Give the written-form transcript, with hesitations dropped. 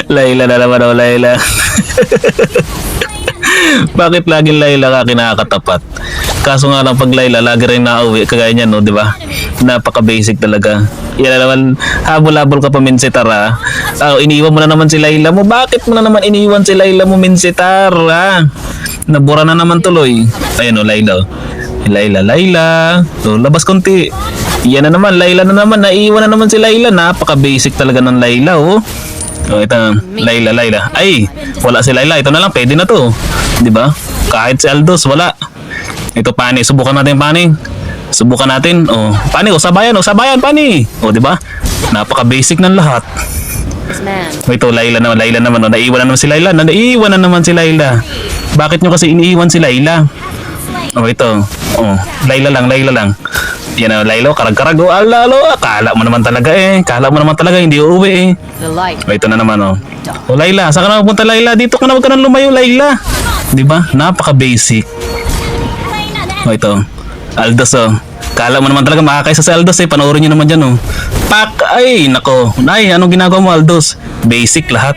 Layla na naman oh, Layla. Bakit laging Layla ka kinakatapat? Kaso nga lang pag Layla, lagi rin nauwi, kagaya niyan, no, di ba? Napaka-basic talaga. Yan na naman, habol-habol ka pa, Minsitar, ha? Iniwan mo na naman si Layla mo. Bakit mo na naman iniwan si Layla mo, Minsitar, ha? Nabura na naman tuloy. Ayan, o, Layla, oh. Layla. So, labas konti. Yan na naman, Layla na naman. Naiwan na naman si Layla. Napaka-basic talaga ng Layla, oh. So, ito, Layla. Ay, wala si Layla. Ito na lang, pwede na to. Di ba? Kahit si Aldos, wala. Ito, Pani. Subukan natin, Pani. Subukan natin. Oh, Pani, sabayan, Pani. Oh, di ba? Napaka-basic ng lahat. Ito, Layla naman. Oh, naiwan na naman si Layla. Bakit nyo kasi iniiwan si Layla? Oh, ito. Oh, Layla lang. Yan na, Layla, karag-karag. Oh, akala mo naman talaga, hindi uuwi eh. Oh, ito na naman, oh. Oh, Layla, saan ka na pupunta, Layla? Dito ka na, wag ka na lumayo, Layla. Di ba? Napaka-basic. Oh, ito. Aldos, oh. Kala mo naman talaga makakaisa sa Aldos eh. Panoorin nyo naman dyan, oh. Pak! Ay, nako. Nay, anong ginagawa mo, Aldos? Basic lahat.